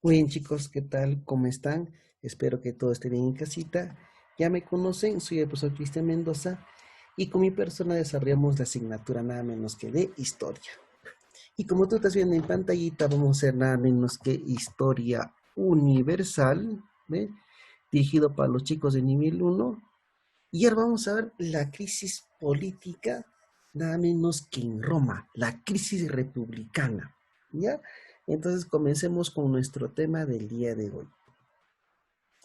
Muy bien, chicos, ¿qué tal? ¿Cómo están? Espero que todo esté bien en casita. Ya me conocen, soy el profesor Cristian Mendoza y con mi persona desarrollamos la asignatura nada menos que de historia. Y como tú estás viendo en pantallita, vamos a hacer nada menos que historia universal, ¿ve? Dirigido para los chicos de nivel uno. Y ahora vamos a ver la crisis política, nada menos que en Roma, la crisis republicana, ¿ya? Entonces comencemos con nuestro tema del día de hoy.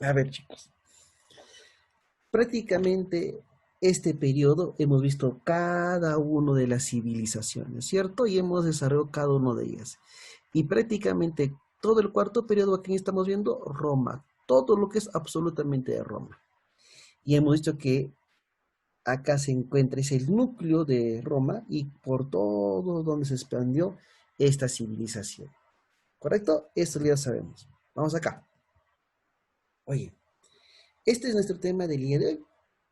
A ver, chicos, prácticamente este periodo hemos visto cada una de las civilizaciones, ¿cierto? Y hemos desarrollado cada una de ellas. Y prácticamente todo el cuarto periodo aquí estamos viendo Roma, todo lo que es absolutamente de Roma. Y hemos visto que acá se encuentra, es el núcleo de Roma y por todo donde se expandió esta civilización. ¿Correcto? Esto ya sabemos. Vamos acá. Oye, este es nuestro tema del día de hoy.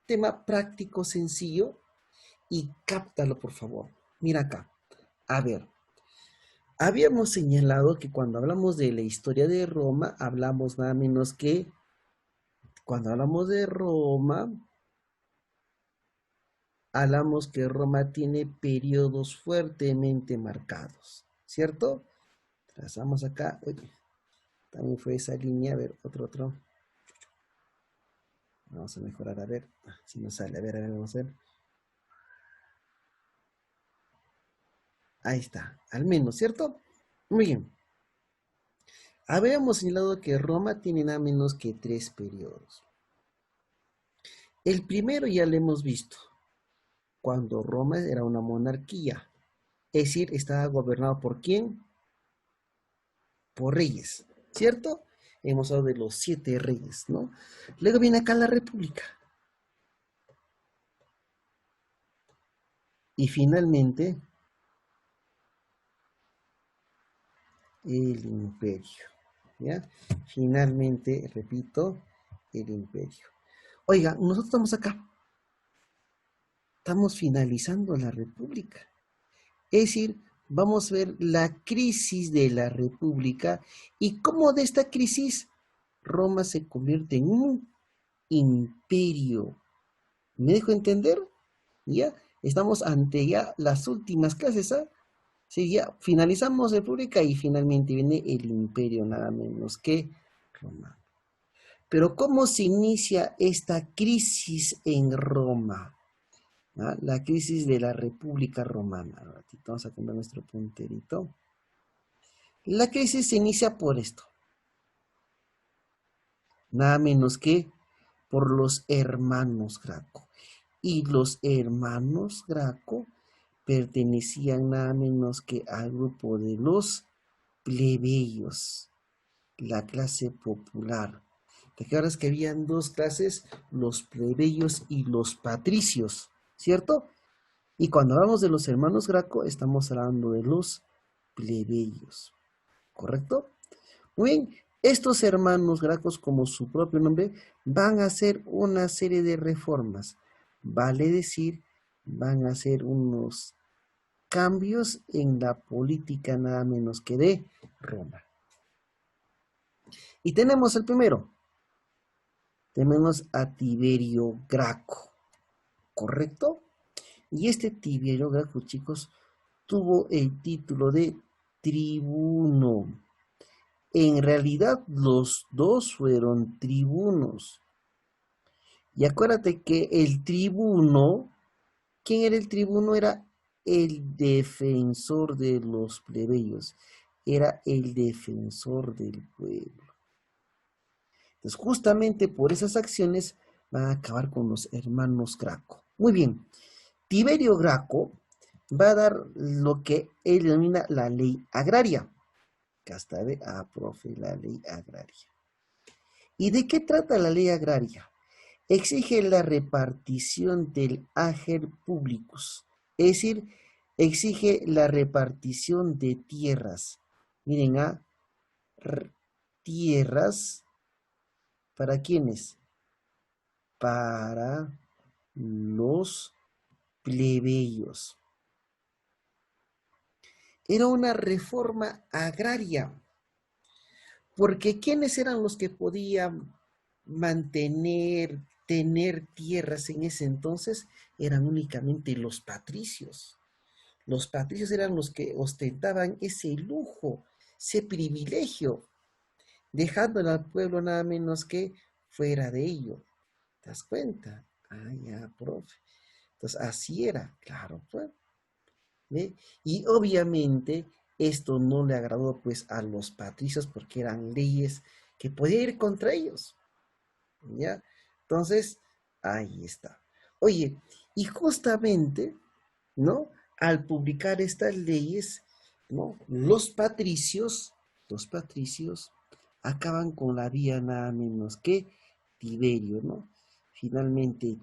Tema práctico, sencillo y cáptalo, por favor. Mira acá. A ver, habíamos señalado que cuando hablamos de la historia de Roma, hablamos nada menos que, cuando hablamos de Roma, hablamos que Roma tiene periodos fuertemente marcados, ¿cierto? Trazamos acá, oye, también fue esa línea, a ver, otro. Vamos a mejorar, a ver, si nos sale, a ver, vamos a ver. Ahí está, al menos, ¿cierto? Muy bien. Habíamos señalado que Roma tiene nada menos que 3 periodos. El primero ya lo hemos visto, cuando Roma era una monarquía, es decir, estaba gobernado por ¿quién? Por reyes, ¿cierto? Hemos hablado de los 7 reyes, ¿no? Luego viene acá la república. Y finalmente, el imperio, ¿ya? Finalmente, repito, el imperio. Oiga, nosotros estamos acá, estamos finalizando la república. Es decir, vamos a ver la crisis de la república y cómo de esta crisis Roma se convierte en un imperio. ¿Me dejo entender? Ya estamos ante ya las últimas clases, ¿ah? Sí, ya finalizamos república y finalmente viene el imperio, nada menos que Roma. Pero ¿cómo se inicia esta crisis en Roma? ¿Ah? La crisis de la República Romana. Vamos a cambiar nuestro punterito. La crisis se inicia por esto, nada menos que por los hermanos Graco. Y los hermanos Graco pertenecían nada menos que al grupo de los plebeyos, la clase popular. ¿Te acuerdas que habían dos clases, los plebeyos y los patricios, cierto? Y cuando hablamos de los hermanos Graco, estamos hablando de los plebeyos, ¿correcto? Muy bien, estos hermanos Gracos, como su propio nombre, van a hacer una serie de reformas, vale decir, van a hacer unos cambios en la política nada menos que de Roma. Y tenemos el primero, tenemos a Tiberio Graco, ¿correcto? Y este Tiberio Graco, chicos, tuvo el título de tribuno. En realidad los dos fueron tribunos. Y acuérdate que el tribuno, ¿quién era el tribuno? Era el defensor de los plebeyos, era el defensor del pueblo. Entonces, justamente por esas acciones van a acabar con los hermanos Graco. Muy bien, Tiberio Graco va a dar lo que él denomina la ley agraria. Acá está, profe, la ley agraria. ¿Y de qué trata la ley agraria? Exige la repartición del ager publicus, es decir, exige la repartición de tierras. Miren, tierras, ¿para quiénes? Para los plebeyos. Era una reforma agraria. Porque ¿quiénes eran los que podían mantener, tener tierras en ese entonces? Eran únicamente los patricios. Los patricios eran los que ostentaban ese lujo, ese privilegio, dejándole al pueblo nada menos que fuera de ello. ¿Te das cuenta? Ah, ya, profe. Entonces, así era, claro, pues. ¿Ve? Y obviamente esto no le agradó pues a los patricios porque eran leyes que podían ir contra ellos, ¿ya? Entonces, ahí está. Oye, y justamente, ¿no? Al publicar estas leyes, ¿no? Los patricios acaban con la vía nada menos que Tiberio, ¿no? Finalmente,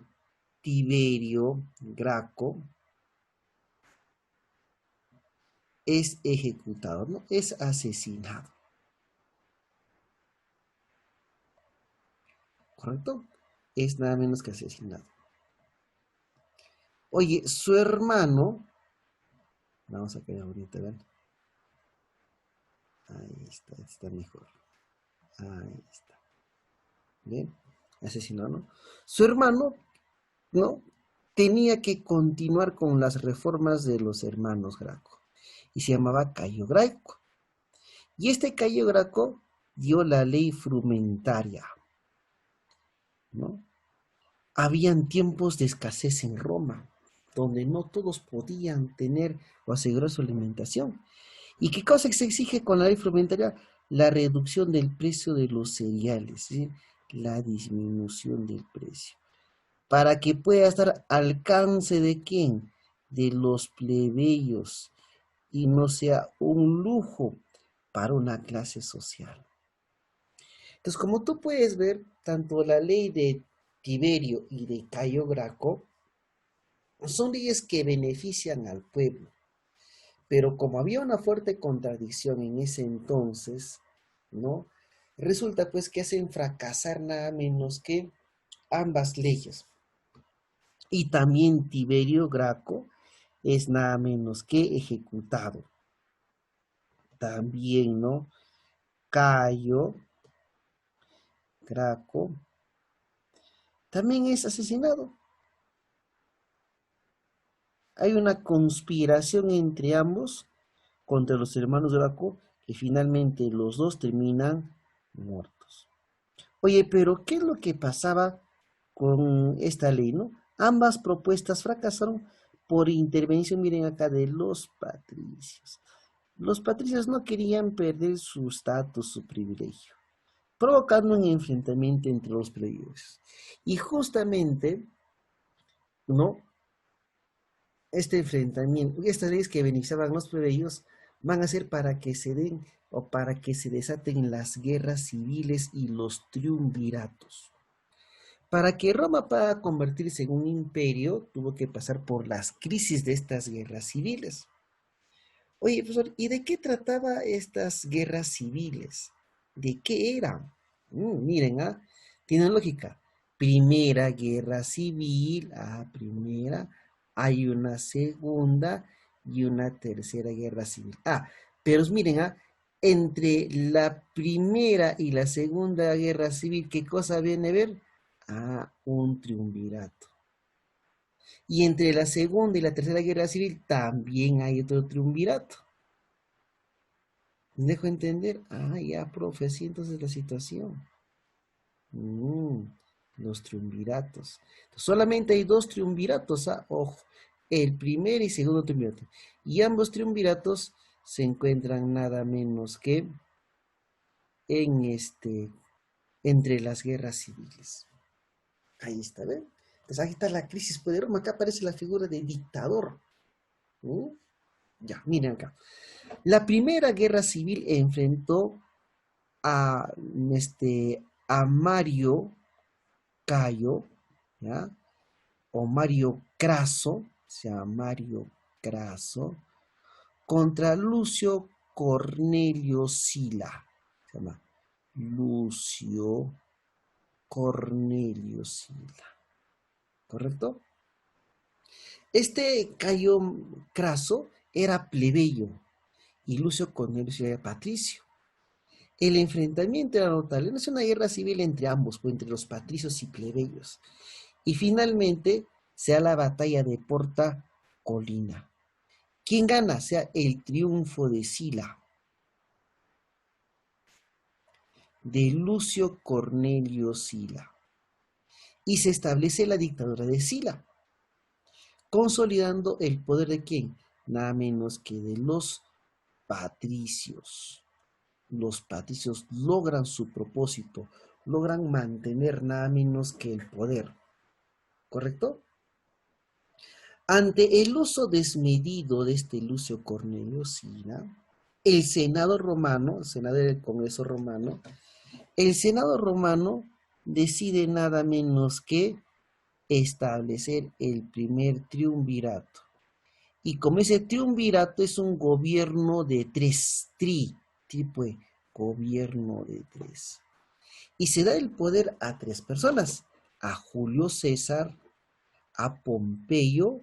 Tiberio Graco es ejecutado, ¿no? Es asesinado, ¿correcto? Es nada menos que asesinado. Oye, su hermano, vamos a ver ahorita, ¿ven? Ahí está mejor. Ahí está. Bien, asesinado, ¿no? Su hermano, ¿no? Tenía que continuar con las reformas de los hermanos Graco. Y se llamaba Cayo Graco. Y este Cayo Graco dio la ley frumentaria, ¿no? Habían tiempos de escasez en Roma, donde no todos podían tener o asegurar su alimentación. ¿Y qué cosa se exige con la ley frumentaria? La reducción del precio de los cereales, ¿sí? La disminución del precio. Para que pueda estar al alcance de quién? De los plebeyos y no sea un lujo para una clase social. Entonces, como tú puedes ver, tanto la ley de Tiberio y de Cayo Graco son leyes que benefician al pueblo, pero como había una fuerte contradicción en ese entonces, ¿no? Resulta pues que hacen fracasar nada menos que ambas leyes. Y también Tiberio Graco es nada menos que ejecutado. También, ¿no? Cayo Graco también es asesinado. Hay una conspiración entre ambos contra los hermanos Graco que finalmente los dos terminan muertos. Oye, pero ¿qué es lo que pasaba con esta ley, no? Ambas propuestas fracasaron por intervención, miren acá, de los patricios. Los patricios no querían perder su estatus, su privilegio, provocando un enfrentamiento entre los plebeyos. Y justamente, ¿no? Este enfrentamiento, estas leyes que beneficiaban a los plebeyos van a ser para que se den o para que se desaten las guerras civiles y los triunviratos. Para que Roma pueda convertirse en un imperio, tuvo que pasar por las crisis de estas guerras civiles. Oye, profesor, ¿y de qué trataba estas guerras civiles? ¿De qué eran? Miren, tienen lógica. Primera guerra civil, primera, hay una segunda y una tercera guerra civil. Pero miren, entre la primera y la segunda guerra civil, ¿qué cosa viene a ver? Un triunvirato. Y entre la segunda y la tercera guerra civil también hay otro triunvirato. ¿Me dejo entender? Ya, profe, así entonces la situación. Mm, los triunviratos. Solamente hay dos triunviratos, ojo, el primer y segundo triunvirato. Y ambos triunviratos se encuentran nada menos que en entre las guerras civiles. Ahí está, ¿ven? Entonces ahí está la crisis de Roma. Acá aparece la figura de dictador. ¿Mm? Ya, miren acá. La primera guerra civil enfrentó a, a Mario Cayo, ¿ya? O Mario Craso, se llama Mario Craso, contra Lucio Cornelio Sila, se llama Lucio Cornelio Sila, ¿correcto? Este Cayo Craso era plebeyo y Lucio Cornelio Sila era patricio. El enfrentamiento era notable, no es una guerra civil entre ambos, o entre los patricios y plebeyos. Y finalmente se da la batalla de Porta Colina. ¿Quién gana? Sea el triunfo de Sila, de Lucio Cornelio Sila. Y se establece la dictadura de Sila, consolidando el poder de quién, nada menos que de los patricios. Los patricios logran su propósito, logran mantener nada menos que el poder, ¿correcto? Ante el uso desmedido de este Lucio Cornelio Sila, el Senado romano, el Senado del Congreso romano, el Senado romano decide nada menos que establecer el primer triunvirato. Y como ese triunvirato es un gobierno de tres, pues, gobierno de tres. Y se da el poder a tres personas, a Julio César, a Pompeyo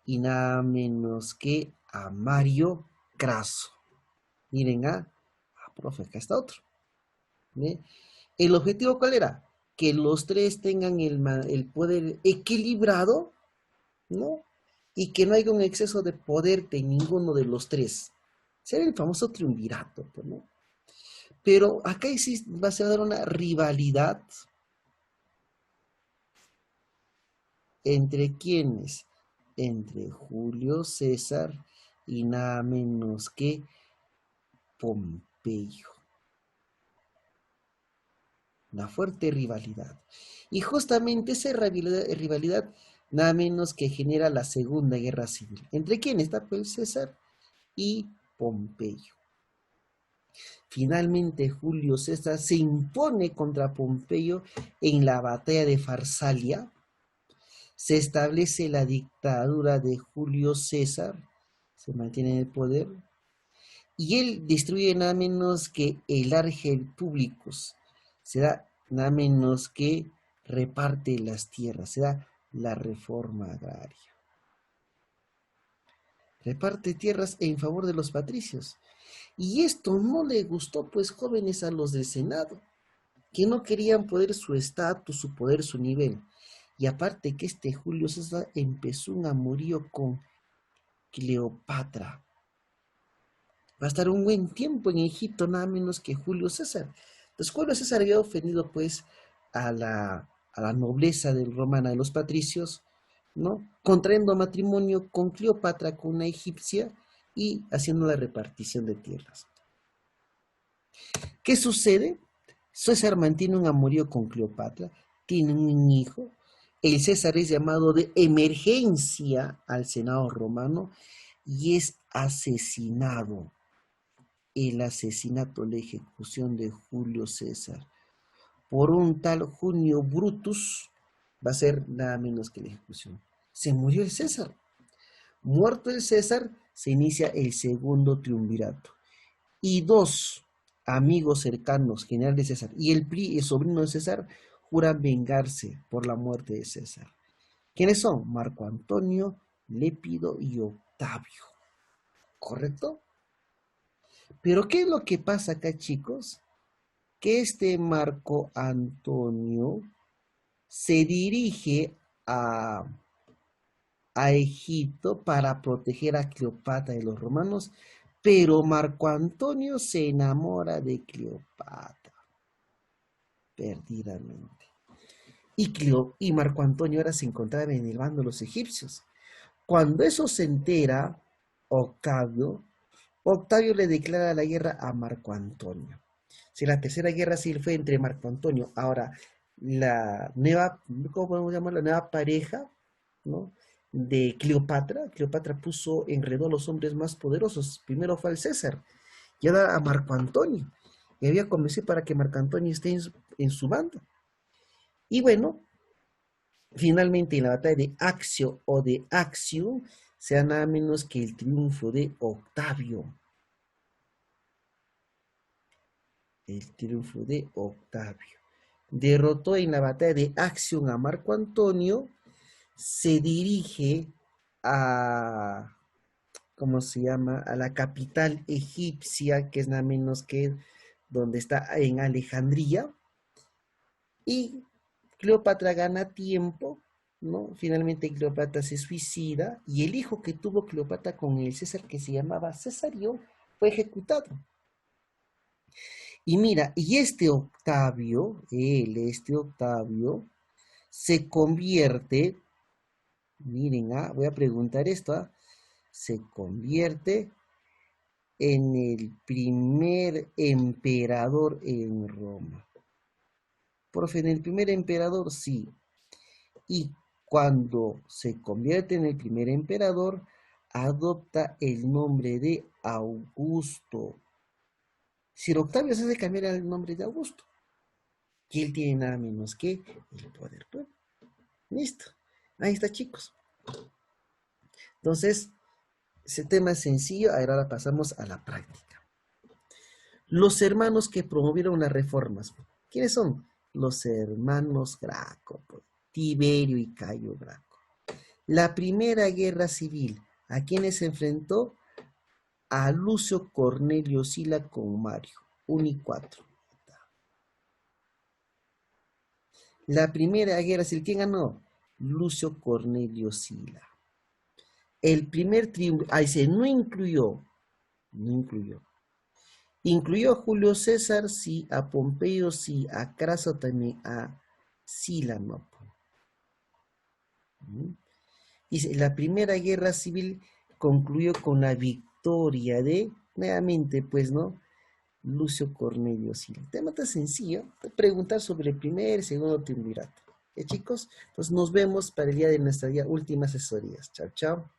y nada menos que a Mario Craso. Miren, profe, acá está otro. ¿Ve? ¿El objetivo cuál era? Que los tres tengan el poder equilibrado, ¿no? Y que no haya un exceso de poder de ninguno de los tres. Será el famoso triunvirato, ¿no? Pero acá va a dar una rivalidad entre quienes, entre Julio César y nada menos que Pompeyo. Una fuerte rivalidad. Y justamente esa rivalidad nada menos que genera la Segunda Guerra Civil. ¿Entre quién está pues César y Pompeyo? Finalmente Julio César se impone contra Pompeyo en la batalla de Farsalia. Se establece la dictadura de Julio César, se mantiene en el poder, y él destruye nada menos que el Argel Publicus, se da nada menos que reparte las tierras, se da la reforma agraria. Reparte tierras en favor de los patricios. Y esto no le gustó, pues, jóvenes, a los del Senado, que no querían poder su estatus, su poder, su nivel. Y aparte que este Julio César empezó un amorío con Cleopatra. Va a estar un buen tiempo en Egipto, nada menos que Julio César. Entonces Julio César había ofendido pues a la nobleza del romana, de los patricios, ¿no? Contrayendo matrimonio con Cleopatra, con una egipcia, y haciendo la repartición de tierras. ¿Qué sucede? César mantiene un amorío con Cleopatra, tiene un hijo, el César es llamado de emergencia al Senado romano y es asesinado. El asesinato, la ejecución de Julio César por un tal Junio Brutus va a ser nada menos que la ejecución. Se murió el César. Muerto el César, se inicia el segundo triunvirato. Y dos amigos cercanos, general de César y el sobrino de César, juran vengarse por la muerte de César. ¿Quiénes son? Marco Antonio, Lépido y Octavio. ¿Correcto? Pero ¿qué es lo que pasa acá, chicos? Que este Marco Antonio se dirige a Egipto para proteger a Cleopatra de los romanos, pero Marco Antonio se enamora de Cleopatra perdidamente. Y Marco Antonio ahora se encontraba en el bando de los egipcios. Cuando eso se entera Octavio le declara la guerra a Marco Antonio. Si la tercera guerra civil fue entre Marco Antonio, ahora la nueva, ¿cómo podemos llamarla? La nueva pareja, ¿no? De Cleopatra. Cleopatra enredó a los hombres más poderosos. Primero fue al César y ahora a Marco Antonio. Y había convencido para que Marco Antonio esté en su bando. Y bueno, finalmente en la batalla de Accio o de Accio, sea nada menos que el triunfo de Octavio. El triunfo de Octavio. Derrotó en la batalla de Acción a Marco Antonio, se dirige a, ¿cómo se llama? A la capital egipcia, que es nada menos que donde está en Alejandría, y Cleopatra gana tiempo, ¿no? Finalmente Cleopatra se suicida y el hijo que tuvo Cleopatra con el César, que se llamaba Cesario, fue ejecutado. Y mira, y este Octavio, este Octavio, se convierte, miren, voy a preguntar esto, se convierte en el primer emperador en Roma. Profe, en el primer emperador, sí. Y cuando se convierte en el primer emperador, adopta el nombre de Augusto. Sir Octavio se hace cambiar el nombre de Augusto, que él tiene nada menos que el poder. Bueno, listo. Ahí está, chicos. Entonces, ese tema es sencillo. Ahora pasamos a la práctica. Los hermanos que promovieron las reformas. ¿Quiénes son? Los hermanos Graco, Tiberio y Cayo Graco. La primera guerra civil, ¿a quiénes se enfrentó? A Lucio Cornelio Sila con Mario, 1 y 4. La primera guerra civil, ¿quién ganó? Lucio Cornelio Sila. El primer triunvirato, ahí se no incluyó. Incluyó a Julio César, sí, a Pompeyo, sí, a Craso también, a Sila, no. Dice, la primera guerra civil concluyó con la victoria de, nuevamente, pues, ¿no? Lucio Cornelio Sila. El tema tan sencillo, preguntar sobre el primer y segundo triunvirato. Chicos? Pues nos vemos para el día de nuestra última asesorías. Chao, chao.